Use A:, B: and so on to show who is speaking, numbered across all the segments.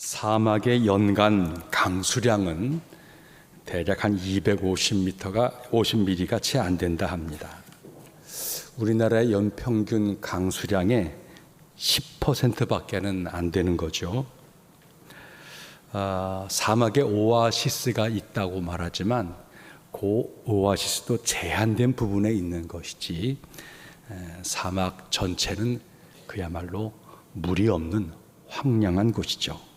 A: 사막의 연간 강수량은 대략 한 50mm가 채 안 된다 합니다. 우리나라의 연평균 강수량의 10%밖에는 안 되는 거죠. 사막에 오아시스가 있다고 말하지만 그 오아시스도 제한된 부분에 있는 것이지 사막 전체는 그야말로 물이 없는 황량한 곳이죠.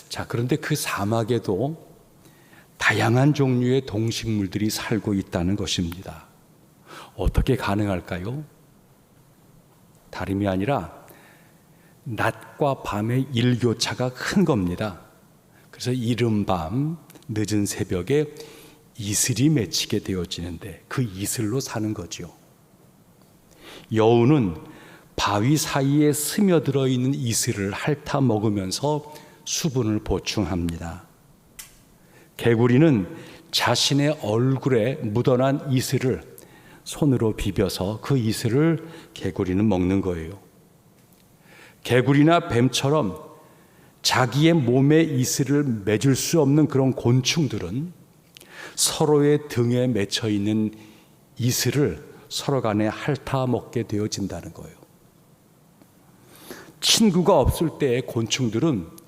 A: 자, 그런데 그 사막에도 다양한 종류의 동식물들이 살고 있다는 것입니다. 어떻게 가능할까요? 다름이 아니라 낮과 밤의 일교차가 큰 겁니다. 그래서 이른 밤, 늦은 새벽에 이슬이 맺히게 되어지는데 그 이슬로 사는 거죠. 여우는 바위 사이에 스며들어 있는 이슬을 핥아 먹으면서 수분을 보충합니다. 개구리는 자신의 얼굴에 묻어난 이슬을 손으로 비벼서 그 이슬을 개구리는 먹는 거예요. 개구리나 뱀처럼 자기의 몸에 이슬을 맺을 수 없는 그런 곤충들은 서로의 등에 맺혀 있는 이슬을 서로 간에 핥아 먹게 되어진다는 거예요. 친구가 없을 때의 곤충들은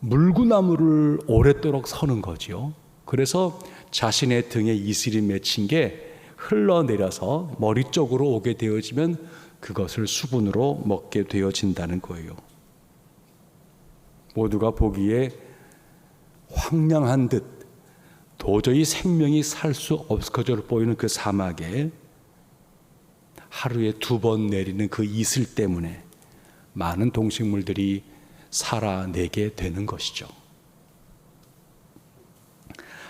A: 물구나무를 오랫도록 서는 거죠. 그래서 자신의 등에 이슬이 맺힌 게 흘러내려서 머리 쪽으로 오게 되어지면 그것을 수분으로 먹게 되어진다는 거예요. 모두가 보기에 황량한 듯 도저히 생명이 살 수 없을 것으로 보이는 그 사막에 하루에 2번 내리는 그 이슬 때문에 많은 동식물들이 살아내게 되는 것이죠.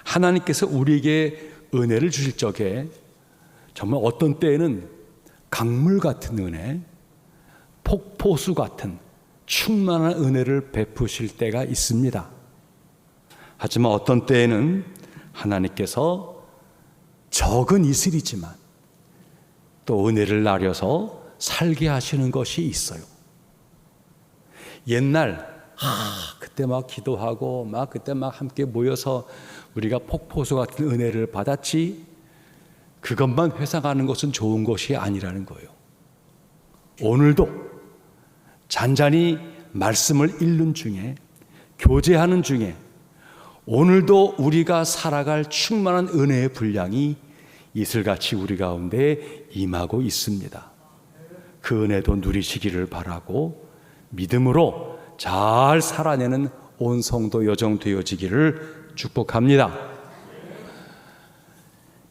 A: 하나님께서 우리에게 은혜를 주실 적에 정말 어떤 때에는 강물 같은 은혜, 폭포수 같은 충만한 은혜를 베푸실 때가 있습니다. 하지만 어떤 때에는 하나님께서 적은 이슬이지만 또 은혜를 나려서 살게 하시는 것이 있어요. 옛날 그때 막 기도하고 그때 함께 모여서 우리가 폭포수 같은 은혜를 받았지, 그것만 회상하는 것은 좋은 것이 아니라는 거예요. 오늘도 잔잔히 말씀을 읽는 중에, 교제하는 중에 오늘도 우리가 살아갈 충만한 은혜의 분량이 이슬같이 우리 가운데 임하고 있습니다. 그 은혜도 누리시기를 바라고 믿음으로 잘 살아내는 온 성도 여정 되어지기를 축복합니다.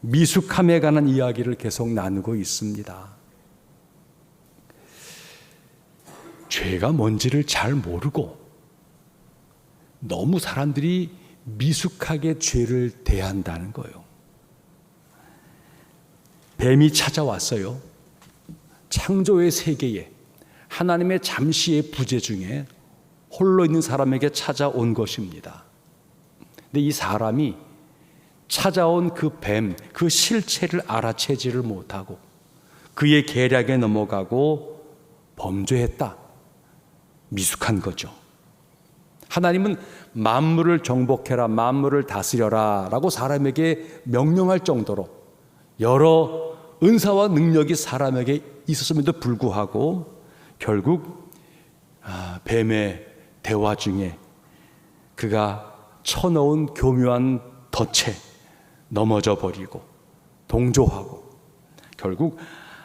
A: 미숙함에 관한 이야기를 계속 나누고 있습니다. 죄가 뭔지를 잘 모르고 너무 사람들이 미숙하게 죄를 대한다는 거예요. 뱀이 찾아왔어요. 창조의 세계에 하나님의 잠시의 부재 중에 홀로 있는 사람에게 찾아온 것입니다. 근데 이 사람이 찾아온 그 뱀, 그 실체를 알아채지를 못하고 그의 계략에 넘어가고 범죄했다. 미숙한 거죠. 하나님은 만물을 정복해라, 만물을 다스려라 라고 사람에게 명령할 정도로 여러 은사와 능력이 사람에게 있었음에도 불구하고 결국 뱀의 대화 중에 그가 쳐넣은 교묘한 덫에 넘어져 버리고 동조하고 결국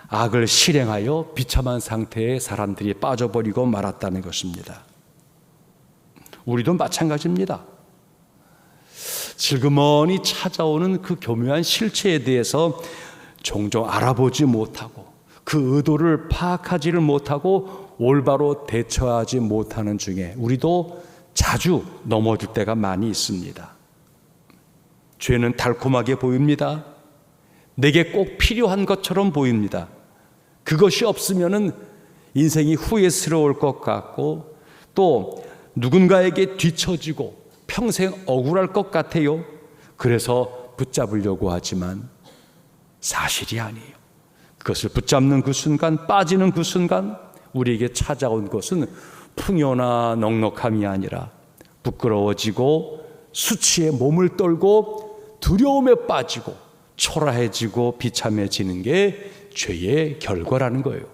A: 악을 실행하여 비참한 상태에 사람들이 빠져버리고 말았다는 것입니다. 우리도 마찬가지입니다. 슬그머니 찾아오는 그 교묘한 실체에 대해서 종종 알아보지 못하고 그 의도를 파악하지를 못하고 올바로 대처하지 못하는 중에 우리도 자주 넘어질 때가 많이 있습니다. 죄는 달콤하게 보입니다. 내게 꼭 필요한 것처럼 보입니다. 그것이 없으면은 인생이 후회스러울 것 같고 또 누군가에게 뒤처지고 평생 억울할 것 같아요. 그래서 붙잡으려고 하지만 사실이 아니에요. 그것을 붙잡는 그 순간, 빠지는 그 순간 우리에게 찾아온 것은 풍요나 넉넉함이 아니라 부끄러워지고 수치에 몸을 떨고 두려움에 빠지고 초라해지고 비참해지는 게 죄의 결과라는 거예요.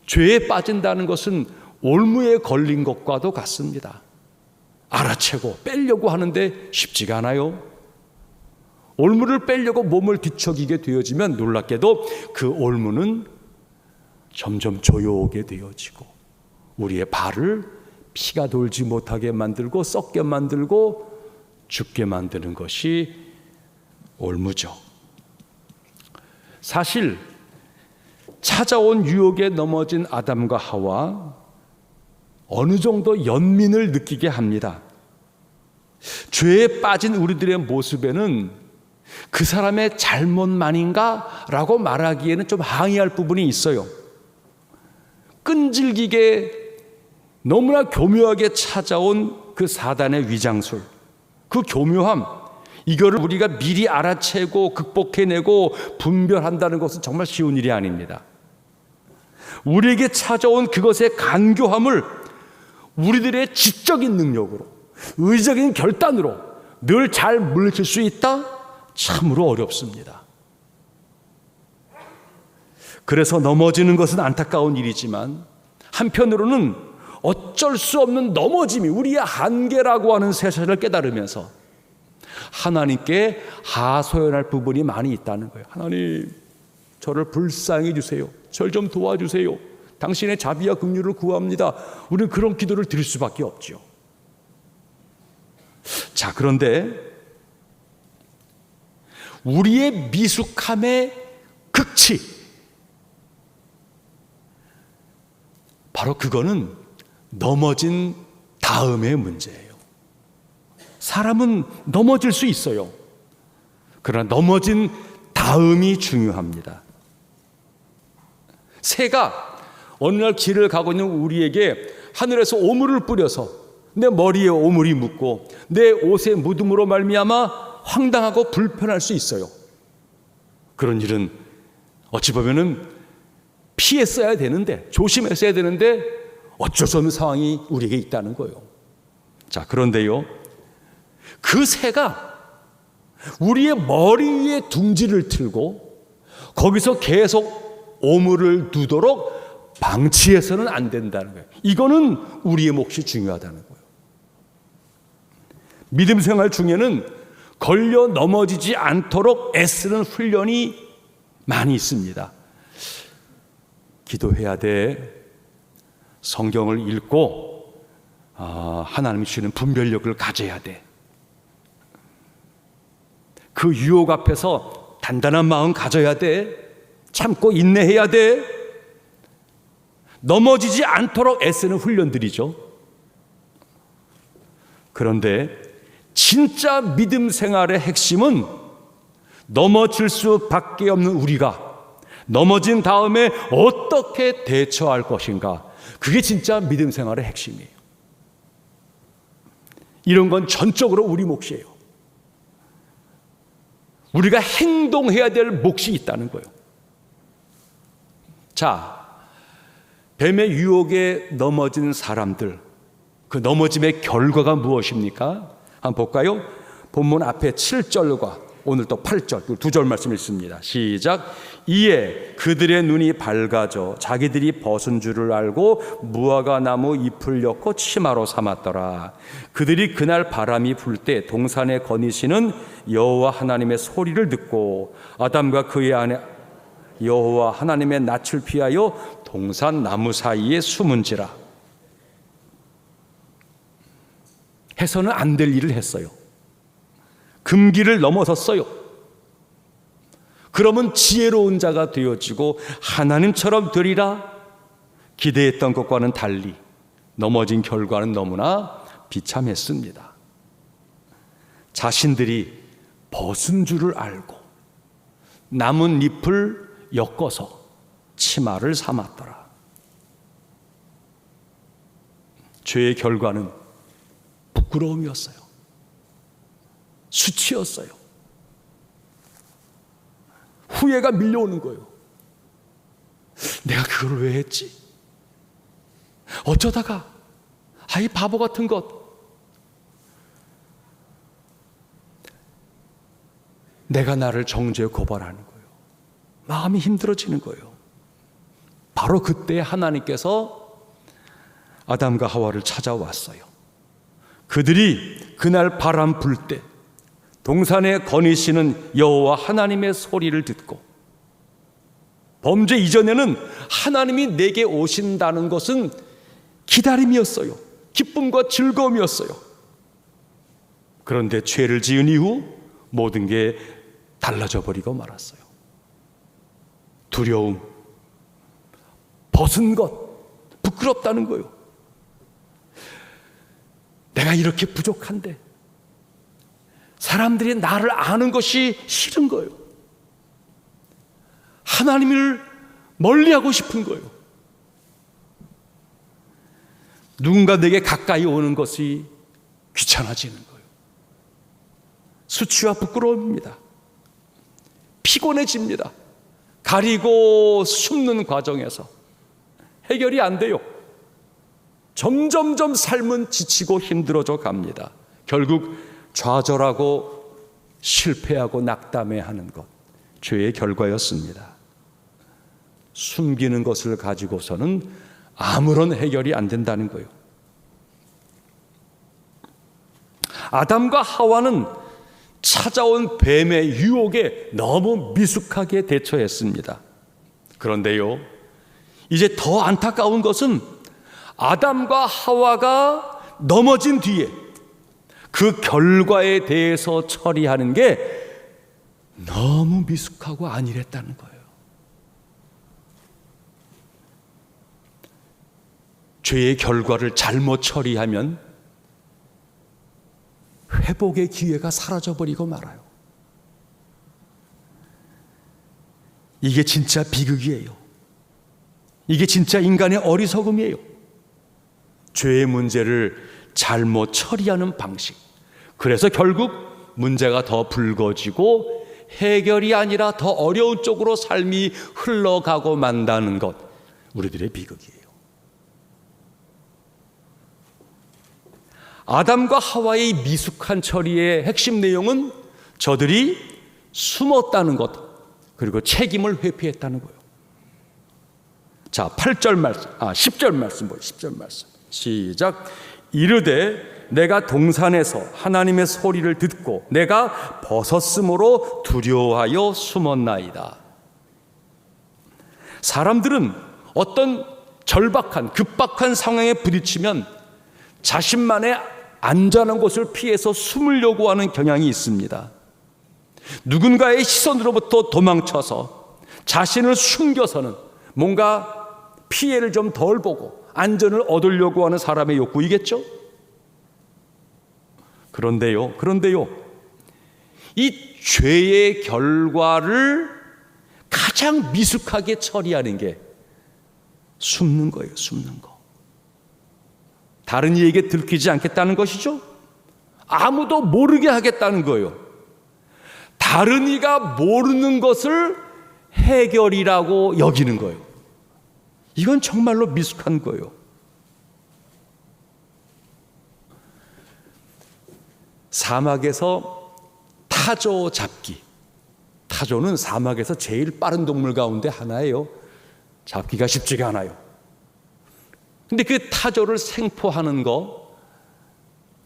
A: 죄에 빠진다는 것은 올무에 걸린 것과도 같습니다. 알아채고 빼려고 하는데 쉽지가 않아요. 올무를 빼려고 몸을 뒤척이게 되어지면 놀랍게도 그 올무는 점점 조여오게 되어지고 우리의 발을 피가 돌지 못하게 만들고 썩게 만들고 죽게 만드는 것이 올무죠. 사실 찾아온 유혹에 넘어진 아담과 하와 어느 정도 연민을 느끼게 합니다. 죄에 빠진 우리들의 모습에는 그 사람의 잘못만인가? 라고 말하기에는 좀 항의할 부분이 있어요. 끈질기게 너무나 교묘하게 찾아온 그 사단의 위장술, 그 교묘함, 이거를 우리가 미리 알아채고 극복해내고 분별한다는 것은 정말 쉬운 일이 아닙니다. 우리에게 찾아온 그것의 간교함을 우리들의 지적인 능력으로, 의적인 결단으로 늘 잘 물리칠 수 있다? 참으로 어렵습니다. 그래서 넘어지는 것은 안타까운 일이지만 한편으로는 어쩔 수 없는 넘어짐이 우리의 한계라고 하는 사실을 깨달으면서 하나님께 하소연할 부분이 많이 있다는 거예요. 하나님, 저를 불쌍히 주세요. 절 좀 도와주세요. 당신의 자비와 긍휼을 구합니다. 우리는 그런 기도를 드릴 수밖에 없죠. 자, 그런데 우리의 미숙함의 극치, 바로 그거는 넘어진 다음의 문제예요. 사람은 넘어질 수 있어요. 그러나 넘어진 다음이 중요합니다. 새가 어느 날 길을 가고 있는 우리에게 하늘에서 오물을 뿌려서 내 머리에 오물이 묻고 내 옷에 묻음으로 말미암아 황당하고 불편할 수 있어요. 그런 일은 어찌 보면은 피했어야 되는데, 조심했어야 되는데 어쩔 수 없는 상황이 우리에게 있다는 거예요. 자, 그런데요, 그 새가 우리의 머리 위에 둥지를 틀고 거기서 계속 오물을 두도록 방치해서는 안 된다는 거예요. 이거는 우리의 몫이 중요하다는 거예요. 믿음 생활 중에는 걸려 넘어지지 않도록 애쓰는 훈련이 많이 있습니다. 기도해야 돼. 성경을 읽고 하나님이 주시는 분별력을 가져야 돼. 그 유혹 앞에서 단단한 마음 가져야 돼. 참고 인내해야 돼. 넘어지지 않도록 애쓰는 훈련들이죠. 그런데 진짜 믿음 생활의 핵심은 넘어질 수밖에 없는 우리가 넘어진 다음에 어떻게 대처할 것인가, 그게 진짜 믿음 생활의 핵심이에요. 이런 건 전적으로 우리 몫이에요. 우리가 행동해야 될 몫이 있다는 거예요. 자, 뱀의 유혹에 넘어진 사람들, 그 넘어짐의 결과가 무엇입니까? 한번 볼까요? 본문 앞에 7절과 오늘 또 8절, 그 2절 말씀 읽습니다. 시작. 이에 그들의 눈이 밝아져 자기들이 벗은 줄을 알고 무화과 나무 잎을 엮고 치마로 삼았더라. 그들이 그날 바람이 불 때 동산에 거니시는 여호와 하나님의 소리를 듣고 아담과 그의 아내 여호와 하나님의 낯을 피하여 동산 나무 사이에 숨은지라. 해서는 안 될 일을 했어요. 금기를 넘어섰어요. 그러면 지혜로운 자가 되어지고 하나님처럼 되리라. 기대했던 것과는 달리 넘어진 결과는 너무나 비참했습니다. 자신들이 벗은 줄을 알고 남은 잎을 엮어서 치마를 삼았더라. 죄의 결과는 부끄러움이었어요. 수치였어요. 후회가 밀려오는 거예요. 내가 그걸 왜 했지? 어쩌다가 이 바보 같은 것, 내가 나를 정죄 고발하는 거예요. 마음이 힘들어지는 거예요. 바로 그때 하나님께서 아담과 하와를 찾아왔어요. 그들이 그날 바람 불 때 동산에 거니시는 여호와 하나님의 소리를 듣고, 범죄 이전에는 하나님이 내게 오신다는 것은 기다림이었어요. 기쁨과 즐거움이었어요. 그런데 죄를 지은 이후 모든 게 달라져 버리고 말았어요. 두려움, 벗은 것, 부끄럽다는 거예요. 내가 이렇게 부족한데 사람들이 나를 아는 것이 싫은 거예요. 하나님을 멀리하고 싶은 거예요. 누군가 내게 가까이 오는 것이 귀찮아지는 거예요. 수치와 부끄러움입니다. 피곤해집니다. 가리고 숨는 과정에서 해결이 안 돼요. 점점점 삶은 지치고 힘들어져 갑니다. 결국 좌절하고 실패하고 낙담해하는 것, 죄의 결과였습니다. 숨기는 것을 가지고서는 아무런 해결이 안 된다는 거예요. 아담과 하와는 찾아온 뱀의 유혹에 너무 미숙하게 대처했습니다. 그런데요, 이제 더 안타까운 것은 아담과 하와가 넘어진 뒤에 그 결과에 대해서 처리하는 게 너무 미숙하고 안일했다는 거예요. 죄의 결과를 잘못 처리하면 회복의 기회가 사라져버리고 말아요. 이게 진짜 비극이에요. 이게 진짜 인간의 어리석음이에요. 죄의 문제를 잘못 처리하는 방식. 그래서 결국 문제가 더 불거지고 해결이 아니라 더 어려운 쪽으로 삶이 흘러가고 만다는 것, 우리들의 비극이에요. 아담과 하와의 미숙한 처리의 핵심 내용은 저들이 숨었다는 것, 그리고 책임을 회피했다는 거예요. 자, 8절 말씀, 10절 말씀 보여요. 10절 말씀. 시작. 이르되 내가 동산에서 하나님의 소리를 듣고 내가 벗었으므로 두려워하여 숨었나이다. 사람들은 어떤 절박한 급박한 상황에 부딪히면 자신만의 안전한 곳을 피해서 숨으려고 하는 경향이 있습니다. 누군가의 시선으로부터 도망쳐서 자신을 숨겨서는 뭔가 피해를 좀 덜 보고 안전을 얻으려고 하는 사람의 욕구이겠죠? 그런데요, 이 죄의 결과를 가장 미숙하게 처리하는 게 숨는 거예요, 숨는 거. 다른 이에게 들키지 않겠다는 것이죠. 아무도 모르게 하겠다는 거예요. 다른 이가 모르는 것을 해결이라고 여기는 거예요. 이건 정말로 미숙한 거예요. 사막에서 타조 잡기. 타조는 사막에서 제일 빠른 동물 가운데 하나예요. 잡기가 쉽지가 않아요. 근데 그 타조를 생포하는 거,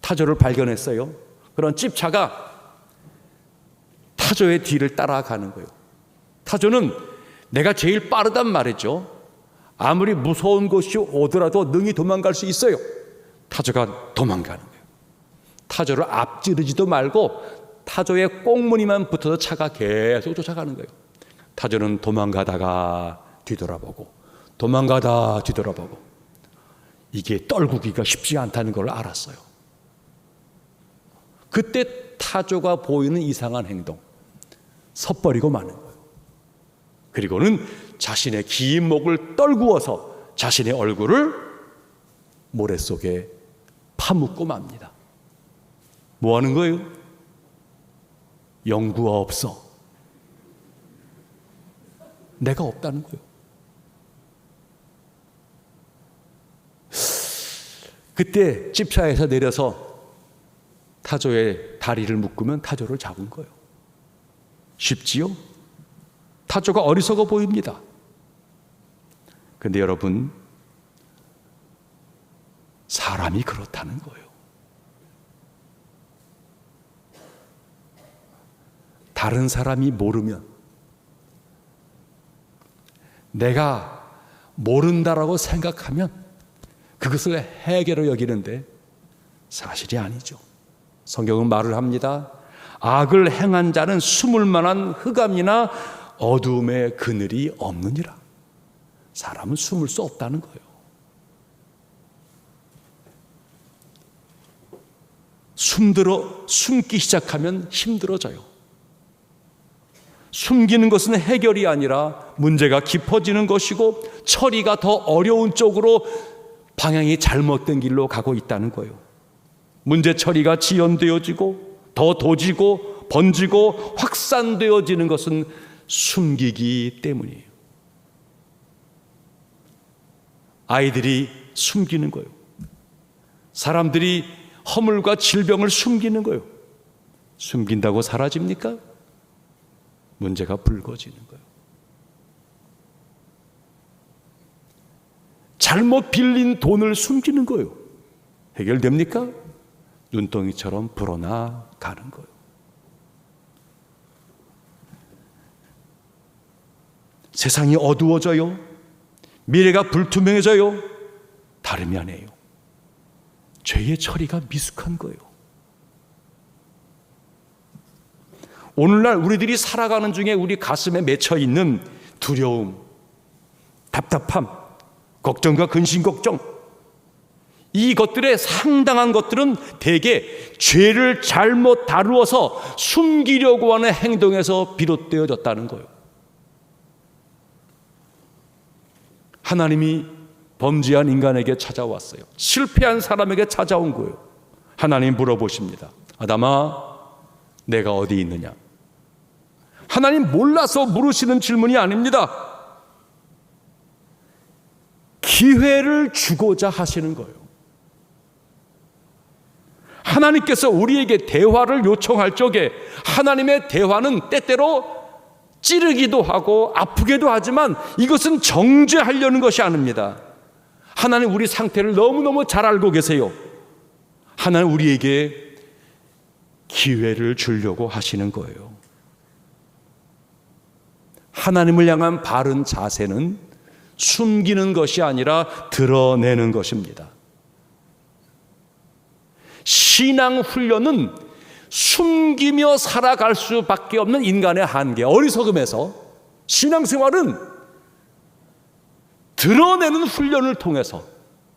A: 타조를 발견했어요. 그런 찝차가 타조의 뒤를 따라가는 거예요. 타조는 내가 제일 빠르단 말이죠. 아무리 무서운 것이 오더라도 능히 도망갈 수 있어요. 타조가 도망가는 거예요. 타조를 앞지르지도 말고 타조의 꽁무니만 붙어서 차가 계속 쫓아가는 거예요. 타조는 도망가다가 뒤돌아보고 도망가다 뒤돌아보고, 이게 떨구기가 쉽지 않다는 걸 알았어요. 그때 타조가 보이는 이상한 행동, 섣버리고 마는 거예요. 그리고는 자신의 긴 목을 떨구어서 자신의 얼굴을 모래 속에 파묻고 맙니다. 뭐 하는 거예요? 영구가 없어. 내가 없다는 거예요. 그때 집차에서 내려서 타조의 다리를 묶으면 타조를 잡은 거예요. 쉽지요? 타조가 어리석어 보입니다. 근데 여러분, 사람이 그렇다는 거예요. 다른 사람이 모르면 내가 모른다라고 생각하면 그것을 해계로 여기는데 사실이 아니죠. 성경은 말을 합니다. 악을 행한 자는 숨을 만한 흑암이나 어두움의 그늘이 없느니라. 사람은 숨을 수 없다는 거예요. 숨기 시작하면 힘들어져요. 숨기는 것은 해결이 아니라 문제가 깊어지는 것이고 처리가 더 어려운 쪽으로 방향이 잘못된 길로 가고 있다는 거예요. 문제 처리가 지연되어지고 더 도지고 번지고 확산되어지는 것은 숨기기 때문이에요. 아이들이 숨기는 거예요. 사람들이 허물과 질병을 숨기는 거예요. 숨긴다고 사라집니까? 문제가 불거지는 거예요. 잘못 빌린 돈을 숨기는 거예요. 해결됩니까? 눈덩이처럼 불어나가는 거예요. 세상이 어두워져요. 미래가 불투명해져요. 다름이 아니에요. 죄의 처리가 미숙한 거예요. 오늘날 우리들이 살아가는 중에 우리 가슴에 맺혀 있는 두려움, 답답함, 걱정과 근심 걱정, 이것들의 상당한 것들은 대개 죄를 잘못 다루어서 숨기려고 하는 행동에서 비롯되어졌다는 거예요. 하나님이 범죄한 인간에게 찾아왔어요. 실패한 사람에게 찾아온 거예요. 하나님 물어보십니다. 아담아, 내가 어디 있느냐? 하나님 몰라서 물으시는 질문이 아닙니다. 기회를 주고자 하시는 거예요. 하나님께서 우리에게 대화를 요청할 적에 하나님의 대화는 때때로 찌르기도 하고 아프기도 하지만 이것은 정죄하려는 것이 아닙니다. 하나님 우리 상태를 너무너무 잘 알고 계세요. 하나님 우리에게 기회를 주려고 하시는 거예요. 하나님을 향한 바른 자세는 숨기는 것이 아니라 드러내는 것입니다. 신앙 훈련은 숨기며 살아갈 수밖에 없는 인간의 한계, 어리석음에서 신앙생활은 드러내는 훈련을 통해서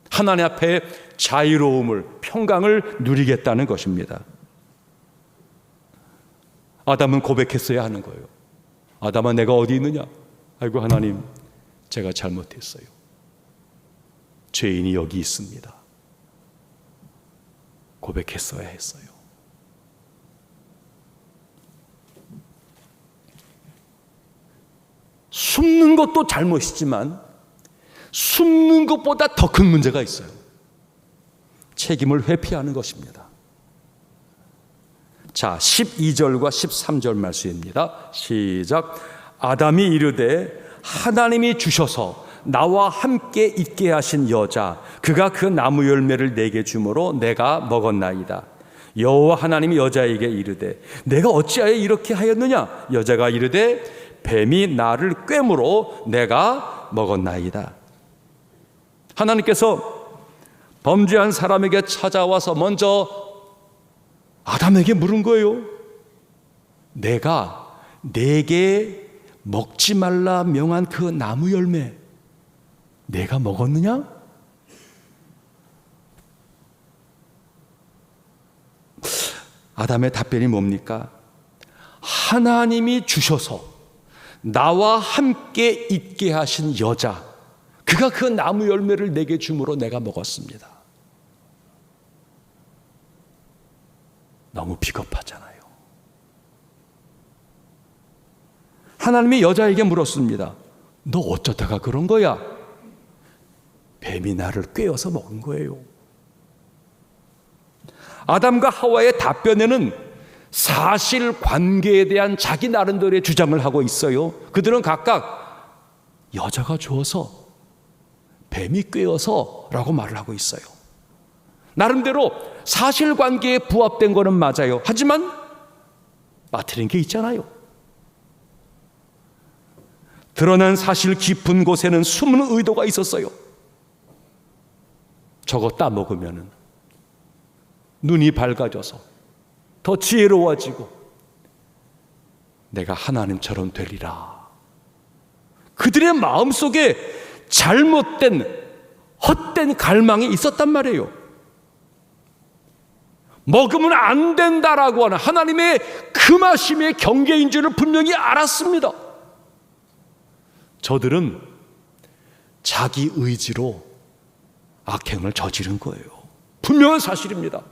A: 하나님 앞에 자유로움을, 평강을 누리겠다는 것입니다. 아담은 고백했어야 하는 거예요. 아담아, 내가 어디 있느냐? 아이고 하나님, 제가 잘못했어요. 죄인이 여기 있습니다. 고백했어야 했어요. 숨는 것도 잘못이지만 숨는 것보다 더 큰 문제가 있어요. 책임을 회피하는 것입니다. 자, 12절과 13절 말씀입니다. 시작. 아담이 이르되 하나님이 주셔서 나와 함께 있게 하신 여자, 그가 그 나무 열매를 내게 주므로 내가 먹었나이다. 여호와 하나님이 여자에게 이르되 내가 어찌하여 이렇게 하였느냐? 여자가 이르되 뱀이 나를 꿰므로 내가 먹었나이다. 하나님께서 범죄한 사람에게 찾아와서 먼저 아담에게 물은 거예요. 내가 내게 먹지 말라 명한 그 나무 열매 내가 먹었느냐? 아담의 답변이 뭡니까? 하나님이 주셔서 나와 함께 있게 하신 여자, 그가 그 나무 열매를 내게 주므로 내가 먹었습니다. 너무 비겁하잖아요. 하나님이 여자에게 물었습니다. 너 어쩌다가 그런 거야? 뱀이 나를 꿰어서 먹은 거예요. 아담과 하와의 답변에는 사실관계에 대한 자기 나름대로의 주장을 하고 있어요. 그들은 각각 여자가 좋아서, 뱀이 꿰어서 라고 말을 하고 있어요. 나름대로 사실관계에 부합된 거는 맞아요. 하지만 빠뜨린 게 있잖아요. 드러난 사실 깊은 곳에는 숨은 의도가 있었어요. 저거 따먹으면 눈이 밝아져서 더 지혜로워지고 내가 하나님처럼 되리라. 그들의 마음속에 잘못된 헛된 갈망이 있었단 말이에요. 먹으면 안 된다라고 하는 하나님의 금하심의 경계인 줄을 분명히 알았습니다. 저들은 자기 의지로 악행을 저지른 거예요. 분명한 사실입니다.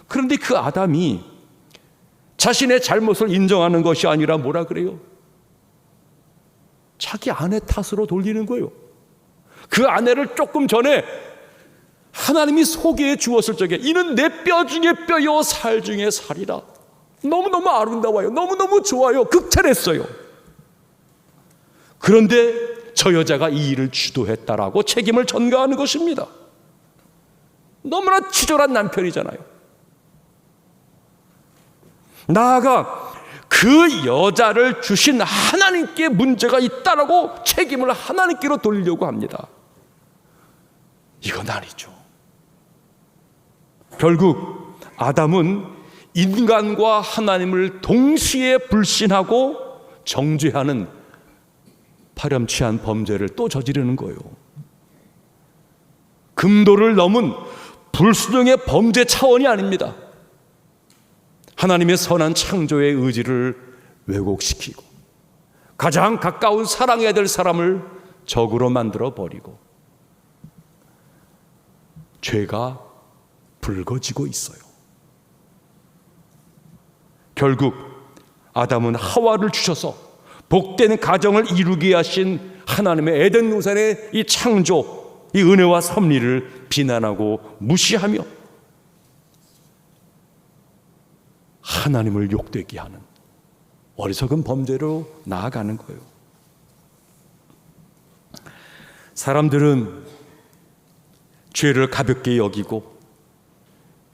A: 그런데 그 아담이 자신의 잘못을 인정하는 것이 아니라 뭐라 그래요? 자기 아내 탓으로 돌리는 거예요. 그 아내를 조금 전에 하나님이 소개해 주었을 적에 이는 내 뼈 중에 뼈요 살 중에 살이라. 너무너무 아름다워요. 너무너무 좋아요. 극찬했어요. 그런데 저 여자가 이 일을 주도했다라고 책임을 전가하는 것입니다. 너무나 치졸한 남편이잖아요. 나아가 그 여자를 주신 하나님께 문제가 있다라고 책임을 하나님께로 돌리려고 합니다. 이건 아니죠. 결국 아담은 인간과 하나님을 동시에 불신하고 정죄하는 파렴치한 범죄를 또 저지르는 거예요. 금도를 넘은 불순종의 범죄 차원이 아닙니다. 하나님의 선한 창조의 의지를 왜곡시키고 가장 가까운 사랑해야 될 사람을 적으로 만들어 버리고 죄가 불거지고 있어요. 결국 아담은 하와를 주셔서 복된 가정을 이루게 하신 하나님의 에덴 동산의 이 창조, 이 은혜와 섭리를 비난하고 무시하며 하나님을 욕되게 하는 어리석은 범죄로 나아가는 거예요. 사람들은 죄를 가볍게 여기고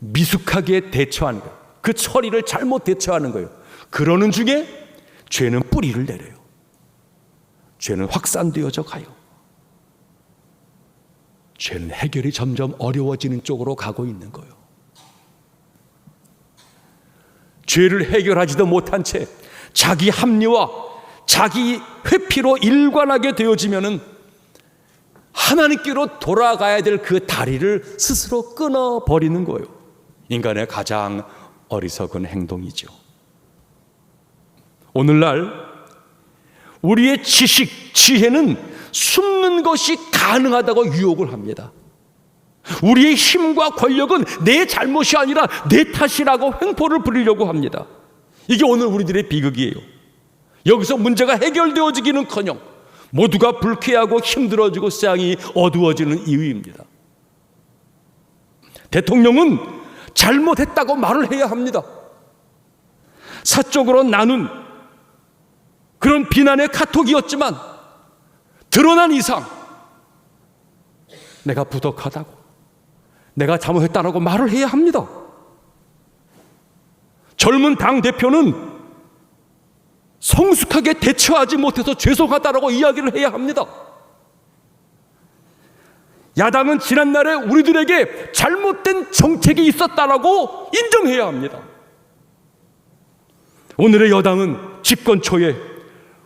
A: 미숙하게 대처하는 거예요. 그 처리를 잘못 대처하는 거예요. 그러는 중에 죄는 뿌리를 내려요. 죄는 확산되어져 가요. 죄는 해결이 점점 어려워지는 쪽으로 가고 있는 거예요. 죄를 해결하지도 못한 채 자기 합리와 자기 회피로 일관하게 되어지면은 하나님께로 돌아가야 될 그 다리를 스스로 끊어버리는 거예요. 인간의 가장 어리석은 행동이죠. 오늘날 우리의 지식, 지혜는 숨는 것이 가능하다고 유혹을 합니다. 우리의 힘과 권력은 내 잘못이 아니라 내 탓이라고 횡포를 부리려고 합니다. 이게 오늘 우리들의 비극이에요. 여기서 문제가 해결되어지기는커녕 모두가 불쾌하고 힘들어지고 세상이 어두워지는 이유입니다. 대통령은 잘못했다고 말을 해야 합니다. 사적으로 나눈 그런 비난의 카톡이었지만 드러난 이상 내가 부족하다고, 내가 잘못했다라고 말을 해야 합니다. 젊은 당대표는 성숙하게 대처하지 못해서 죄송하다라고 이야기를 해야 합니다. 야당은 지난날에 우리들에게 잘못된 정책이 있었다라고 인정해야 합니다. 오늘의 여당은 집권 초에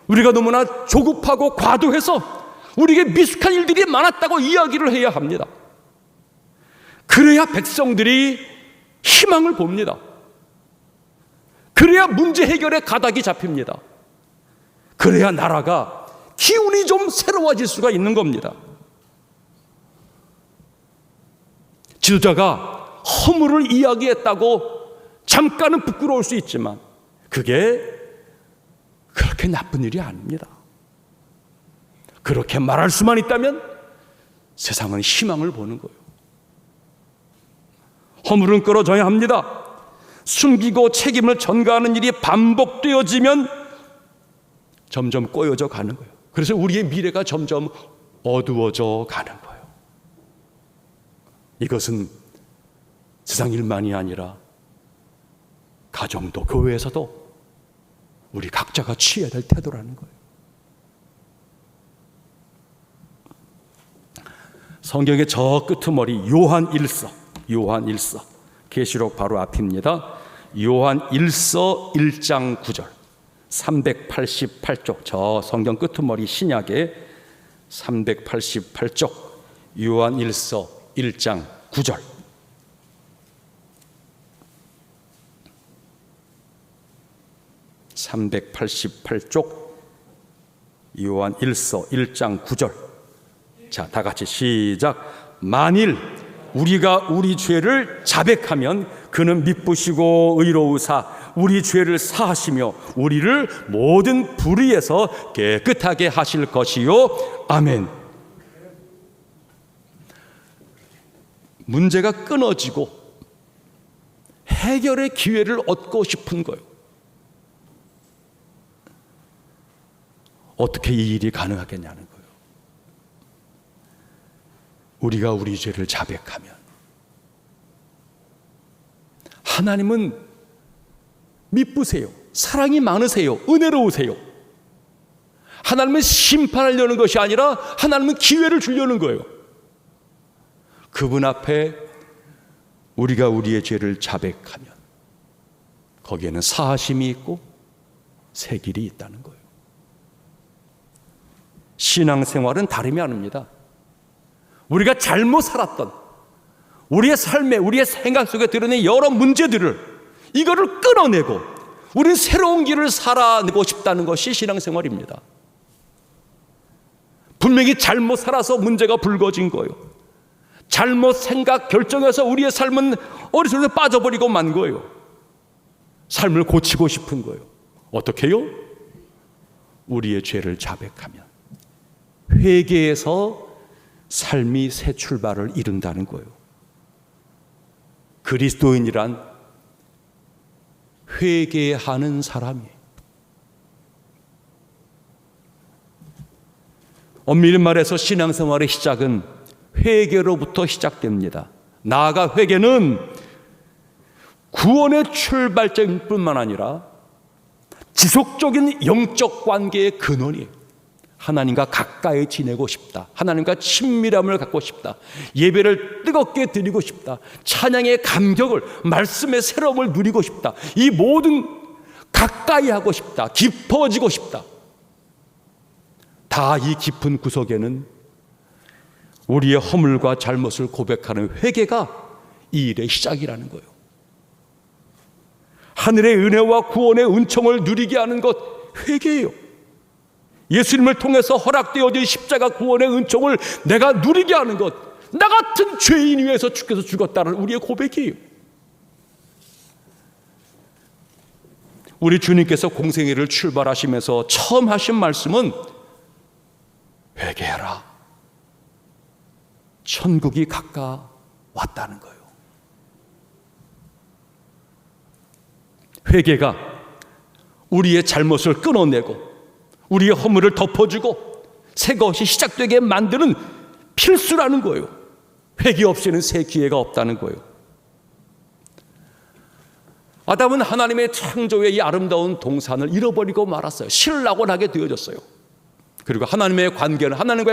A: 우리가 너무나 조급하고 과도해서 우리에게 미숙한 일들이 많았다고 이야기를 해야 합니다. 그래야 백성들이 희망을 봅니다. 그래야 문제 해결의 가닥이 잡힙니다. 그래야 나라가 기운이 좀 새로워질 수가 있는 겁니다. 지도자가 허물을 이야기했다고 잠깐은 부끄러울 수 있지만 그게 그렇게 나쁜 일이 아닙니다. 그렇게 말할 수만 있다면 세상은 희망을 보는 거예요. 허물은 끌어져야 합니다. 숨기고 책임을 전가하는 일이 반복되어지면 점점 꼬여져 가는 거예요. 그래서 우리의 미래가 점점 어두워져 가는 거예요. 이것은 세상 일만이 아니라 가정도 교회에서도 우리 각자가 취해야 될 태도라는 거예요. 성경의 저 끄트머리 요한 1서 계시록 바로 앞입니다. 요한 1서 1장 9절 388쪽 저 성경 끄트머리 신약의 388쪽 요한 1서 1장 9절 (388쪽) 요한 1서 1장 9절. 자, 다 같이 시작. 만일 우리가 우리 죄를 자백하면 그는 미쁘시고 의로우사 우리 죄를 사하시며 우리를 모든 불의에서 깨끗하게 하실 것이요. 아멘. 문제가 끊어지고 해결의 기회를 얻고 싶은 거예요. 어떻게 이 일이 가능하겠냐는 거예요. 우리가 우리 죄를 자백하면 하나님은 미쁘세요. 사랑이 많으세요. 은혜로우세요. 하나님은 심판하려는 것이 아니라 하나님은 기회를 주려는 거예요. 그분 앞에 우리가 우리의 죄를 자백하면 거기에는 사하심이 있고 새 길이 있다는 거예요. 신앙생활은 다름이 아닙니다. 우리가 잘못 살았던 우리의 삶에 우리의 생각 속에 드러낸 여러 문제들을 이거를 끊어내고 우리는 새로운 길을 살아내고 싶다는 것이 신앙생활입니다. 분명히 잘못 살아서 문제가 불거진 거예요. 잘못 생각 결정해서 우리의 삶은 어리석게 빠져버리고 만 거예요. 삶을 고치고 싶은 거예요. 어떻게 해요? 우리의 죄를 자백하면 회개에서 삶이 새 출발을 이룬다는 거예요. 그리스도인이란 회개하는 사람이에요. 엄밀히 말해서 신앙생활의 시작은 회개로부터 시작됩니다. 나아가 회개는 구원의 출발점일 뿐만 아니라 지속적인 영적 관계의 근원이에요. 하나님과 가까이 지내고 싶다. 하나님과 친밀함을 갖고 싶다. 예배를 뜨겁게 드리고 싶다. 찬양의 감격을, 말씀의 새로움을 누리고 싶다. 이 모든 가까이 하고 싶다. 깊어지고 싶다. 다 이 깊은 구석에는 우리의 허물과 잘못을 고백하는 회개가 이 일의 시작이라는 거예요. 하늘의 은혜와 구원의 은총을 누리게 하는 것 회개예요. 예수님을 통해서 허락되어진 십자가 구원의 은총을 내가 누리게 하는 것, 나 같은 죄인 위해서 주께서 죽었다는 우리의 고백이에요. 우리 주님께서 공생애를 출발하시면서 처음 하신 말씀은 회개해라. 천국이 가까웠다는 거예요. 회개가 우리의 잘못을 끊어내고 우리의 허물을 덮어주고 새 것이 시작되게 만드는 필수라는 거예요. 회개 없이는 새 기회가 없다는 거예요. 아담은 하나님의 창조의 이 아름다운 동산을 잃어버리고 말았어요. 실낙원하게 되어졌어요. 그리고 하나님과의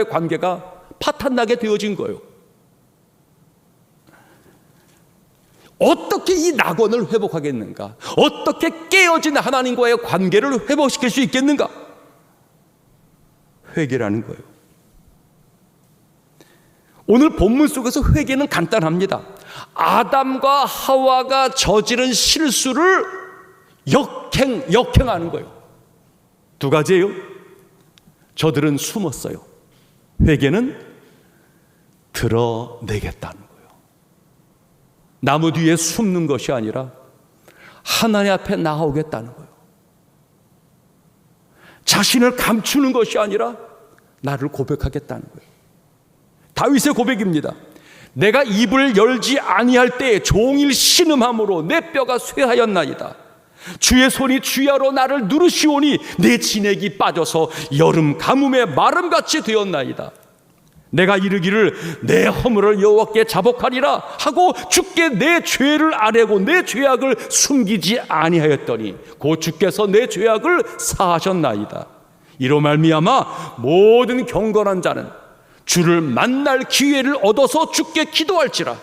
A: 관계가 파탄나게 되어진 거예요. 어떻게 이 낙원을 회복하겠는가? 어떻게 깨어진 하나님과의 관계를 회복시킬 수 있겠는가? 회개라는 거예요. 오늘 본문 속에서 회개는 간단합니다. 아담과 하와가 저지른 실수를 역행하는 거예요. 두 가지예요. 저들은 숨었어요. 회개는 드러내겠다는 거예요. 나무 뒤에 숨는 것이 아니라 하나님 앞에 나오겠다는 거예요. 자신을 감추는 것이 아니라 나를 고백하겠다는 거예요. 다윗의 고백입니다. 내가 입을 열지 아니할 때에 종일 신음함으로 내 뼈가 쇠하였나이다. 주의 손이 주야로 나를 누르시오니 내 진액이 빠져서 여름 가뭄의 마름같이 되었나이다. 내가 이르기를 내 허물을 여호와께 자복하리라 하고 주께 내 죄를 아뢰고 내 죄악을 숨기지 아니하였더니 곧 주께서 내 죄악을 사하셨나이다. 이로 말미암아 모든 경건한 자는 주를 만날 기회를 얻어서 주께 기도할지라.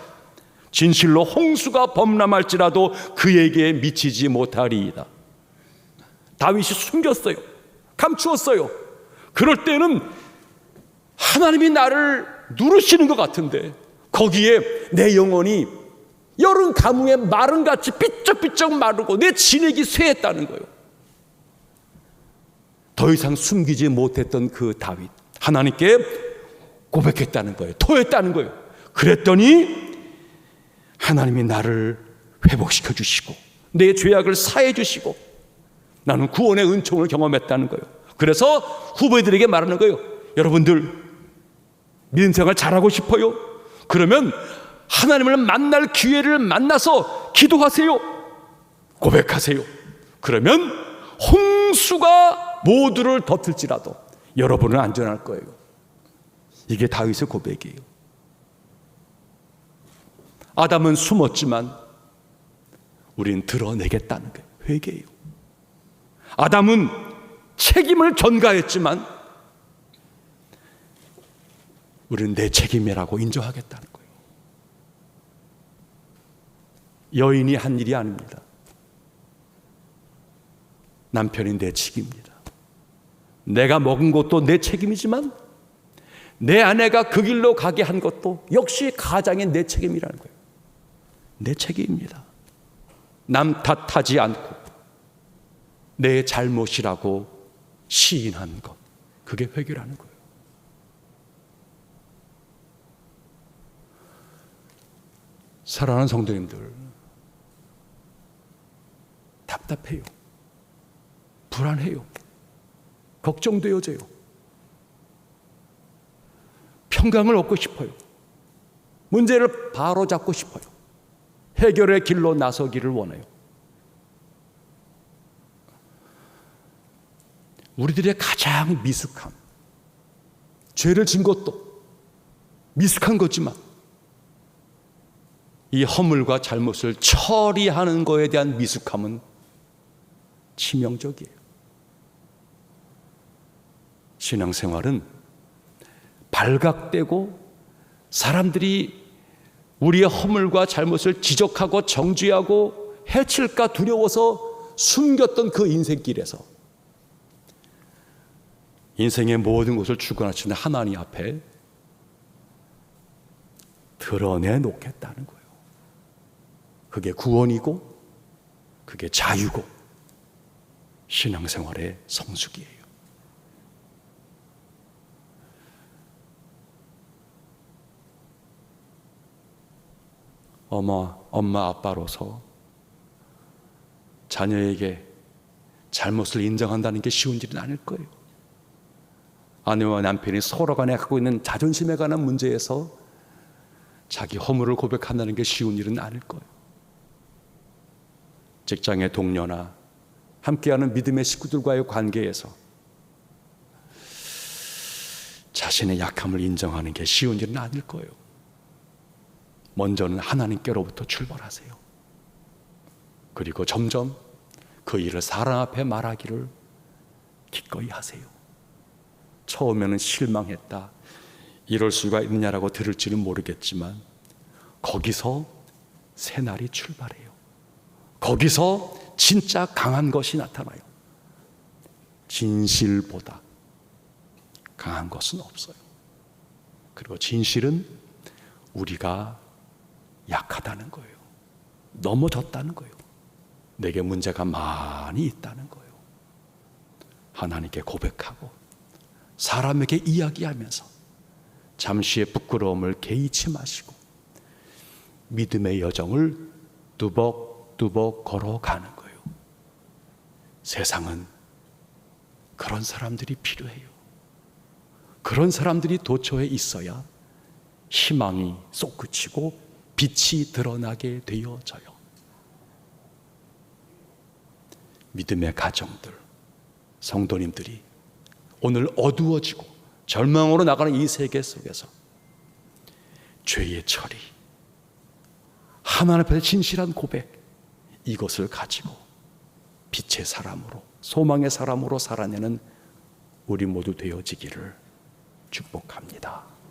A: 진실로 홍수가 범람할지라도 그에게 미치지 못하리이다. 다윗이 숨겼어요. 감추었어요. 그럴 때는 하나님이 나를 누르시는 것 같은데 거기에 내 영혼이 여름 가뭄에 마른같이 삐쩍삐쩍 마르고 내 진액이 쇠했다는 거예요. 더 이상 숨기지 못했던 그 다윗, 하나님께 고백했다는 거예요. 토했다는 거예요. 그랬더니 하나님이 나를 회복시켜 주시고 내 죄악을 사해 주시고 나는 구원의 은총을 경험했다는 거예요. 그래서 후배들에게 말하는 거예요. 여러분들 믿음 생활 잘하고 싶어요? 그러면 하나님을 만날 기회를 만나서 기도하세요. 고백하세요. 그러면 홍수가 모두를 덮을지라도 여러분은 안전할 거예요. 이게 다윗의 고백이에요. 아담은 숨었지만 우린 드러내겠다는 게 회개예요. 아담은 책임을 전가했지만 우리는 내 책임이라고 인정하겠다는 거예요. 여인이 한 일이 아닙니다. 남편이 내 책임입니다. 내가 먹은 것도 내 책임이지만 내 아내가 그 길로 가게 한 것도 역시 가장의 내 책임이라는 거예요. 내 책임입니다. 남 탓하지 않고 내 잘못이라고 시인한 것, 그게 회개라는 거예요. 사랑하는 성도님들, 답답해요. 불안해요. 걱정되어져요. 평강을 얻고 싶어요. 문제를 바로잡고 싶어요. 해결의 길로 나서기를 원해요. 우리들의 가장 미숙함, 죄를 진 것도 미숙한 거지만 이 허물과 잘못을 처리하는 것에 대한 미숙함은 치명적이에요. 신앙생활은 발각되고 사람들이 우리의 허물과 잘못을 지적하고 정죄하고 해칠까 두려워서 숨겼던 그 인생길에서 인생의 모든 것을 주관하시는 하나님 앞에 드러내 놓겠다는 거예요. 그게 구원이고 그게 자유고 신앙생활의 성숙이에요. 엄마 아빠로서 자녀에게 잘못을 인정한다는 게 쉬운 일은 아닐 거예요. 아내와 남편이 서로 간에 갖고 있는 자존심에 관한 문제에서 자기 허물을 고백한다는 게 쉬운 일은 아닐 거예요. 직장의 동료나 함께하는 믿음의 식구들과의 관계에서 자신의 약함을 인정하는 게 쉬운 일은 아닐 거예요. 먼저는 하나님께로부터 출발하세요. 그리고 점점 그 일을 사람 앞에 말하기를 기꺼이 하세요. 처음에는 실망했다, 이럴 수가 있느냐라고 들을지는 모르겠지만 거기서 새날이 출발해요. 거기서 진짜 강한 것이 나타나요. 진실보다 강한 것은 없어요. 그리고 진실은 우리가 약하다는 거예요. 넘어졌다는 거예요. 내게 문제가 많이 있다는 거예요. 하나님께 고백하고 사람에게 이야기하면서 잠시의 부끄러움을 개의치 마시고 믿음의 여정을 뚜벅뚜벅 걸어가는 거예요. 세상은 그런 사람들이 필요해요. 그런 사람들이 도처에 있어야 희망이 솟구치고 빛이 드러나게 되어져요. 믿음의 가정들, 성도님들이 오늘 어두워지고 절망으로 나가는 이 세계 속에서 죄의 처리, 하나님 앞에 진실한 고백, 이것을 가지고 빛의 사람으로, 소망의 사람으로 살아내는 우리 모두 되어지기를 축복합니다.